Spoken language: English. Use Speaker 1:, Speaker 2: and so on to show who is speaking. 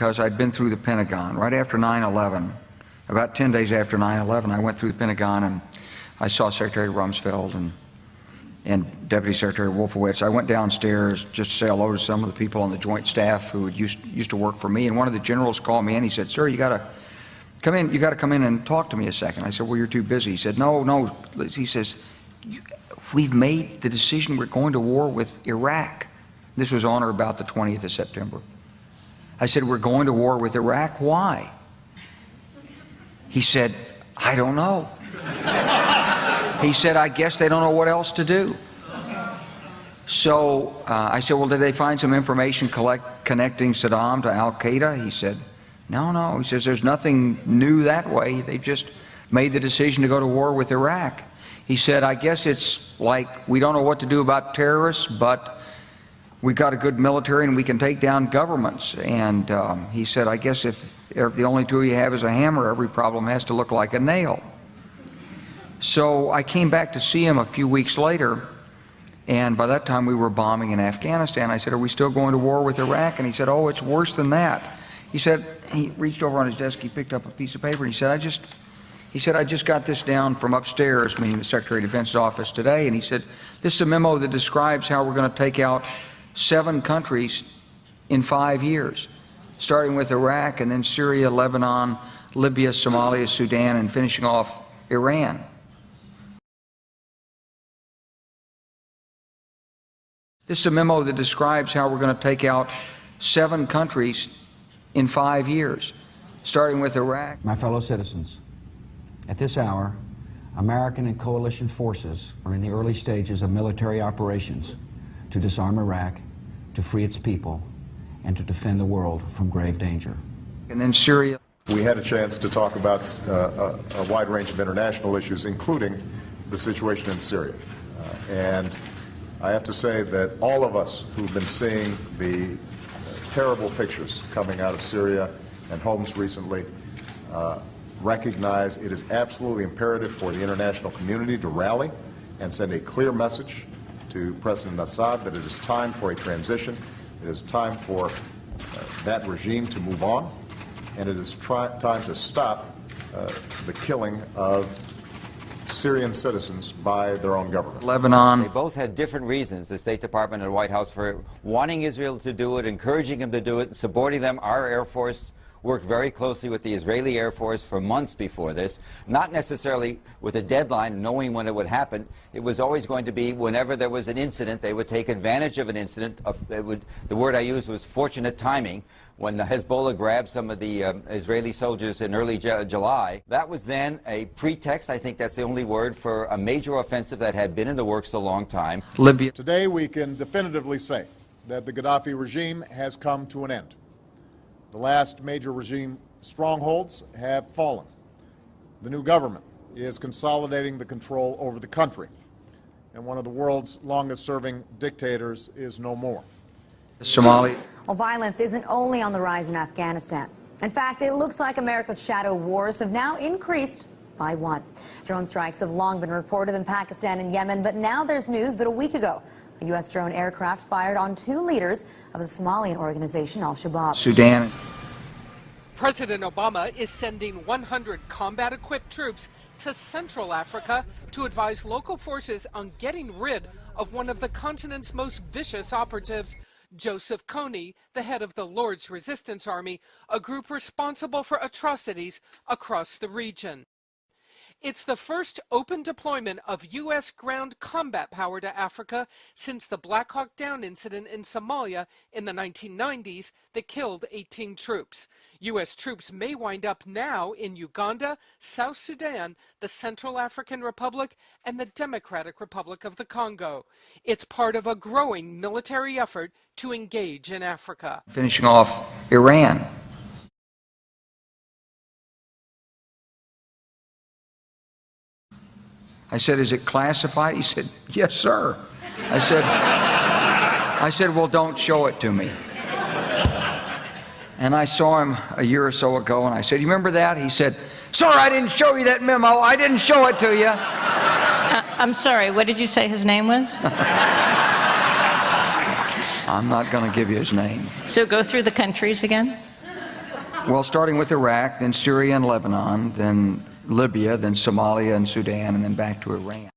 Speaker 1: because I'd been through the Pentagon. Right after 9/11, about 10 days after 9/11, I went through the Pentagon and I saw Secretary Rumsfeld and Deputy Secretary Wolfowitz. I went downstairs just to say hello to some of the people on the Joint Staff who had used to work for me, and one of the generals called me in. He said, "Sir, you got to come in. You got to come in and talk to me a second." I said, "Well, you're too busy." He said, "No." He says, "We've made the decision. We're going to war with Iraq." This was on or about the 20th of September. I said, "We're going to war with Iraq. Why?" He said, "I don't know." He said, "I guess they don't know what else to do." So I said, "Well, did they find some information connecting Saddam to Al-Qaeda?" He said, No. He says, "There's nothing new that way. They just made the decision to go to war with Iraq." He said, "I guess it's like we don't know what to do about terrorists, but we've got a good military and we can take down governments." And he said, "I guess if the only tool you have is a hammer, every problem has to look like a nail." So I came back to see him a few weeks later, and by that time we were bombing in Afghanistan. I said, "Are we still going to war with Iraq?" And he said, "Oh, it's worse than that." He said, he reached over on his desk, he picked up a piece of paper, and he said, I just got this down from upstairs," meaning the Secretary of Defense's office today, and he said, "This is a memo that describes how we're going to take out 7 countries in 5 years, starting with Iraq and then Syria, Lebanon, Libya, Somalia, Sudan, and finishing off Iran." This is a memo that describes how we're going to take out 7 countries in 5 years, starting with Iraq.
Speaker 2: My fellow citizens, at this hour, American and coalition forces are in the early stages of military operations to disarm Iraq, to free its people, and to defend the world from grave danger.
Speaker 1: And then Syria.
Speaker 3: We had a chance to talk about a wide range of international issues, including the situation in Syria. And I have to say that all of us who've been seeing the terrible pictures coming out of Syria and Homs recently recognize it is absolutely imperative for the international community to rally and send a clear message to President Assad that it is time for a transition, it is time for that regime to move on, and it is time to stop the killing of Syrian citizens by their own government.
Speaker 1: Lebanon.
Speaker 4: They both had different reasons, the State Department and the White House, for wanting Israel to do it, encouraging them to do it, supporting them. Our Air Force worked very closely with the Israeli Air Force for months before this, not necessarily with a deadline, knowing when it would happen. It was always going to be whenever there was an incident, they would take advantage of an incident. The word I used was fortunate timing. When Hezbollah grabbed some of the Israeli soldiers in early July, that was then a pretext, I think that's the only word, for a major offensive that had been in the works a long time.
Speaker 1: Libya.
Speaker 3: Today we can definitively say that the Gaddafi regime has come to an end. The last major regime strongholds have fallen. The new government is consolidating the control over the country, and one of the world's longest-serving dictators is no more.
Speaker 1: Somalia.
Speaker 5: Well, violence isn't only on the rise in Afghanistan. In fact, it looks like America's shadow wars have now increased by 1. Drone strikes have long been reported in Pakistan and Yemen, but now there's news that a week ago, a U.S. drone aircraft fired on 2 leaders of the Somalian organization Al-Shabaab.
Speaker 1: Sudan.
Speaker 6: President Obama is sending 100 combat-equipped troops to Central Africa to advise local forces on getting rid of one of the continent's most vicious operatives, Joseph Kony, the head of the Lord's Resistance Army, a group responsible for atrocities across the region. It's the first open deployment of U.S. ground combat power to Africa since the Black Hawk Down incident in Somalia in the 1990s that killed 18 troops. U.S. troops may wind up now in Uganda, South Sudan, the Central African Republic, and the Democratic Republic of the Congo. It's part of a growing military effort to engage in Africa.
Speaker 1: Finishing off Iran. I said, "Is it classified?" He said, "Yes, sir." I said, "Well, don't show it to me." And I saw him a year or so ago, and I said, "You remember that?" He said, "Sir, I didn't show you that memo. I didn't show it to you."
Speaker 7: I'm sorry, what did you say his name was?
Speaker 1: I'm not going to give you his name.
Speaker 7: So go through the countries again?
Speaker 1: Well, starting with Iraq, then Syria and Lebanon, then Libya, then Somalia and Sudan, and then back to Iran.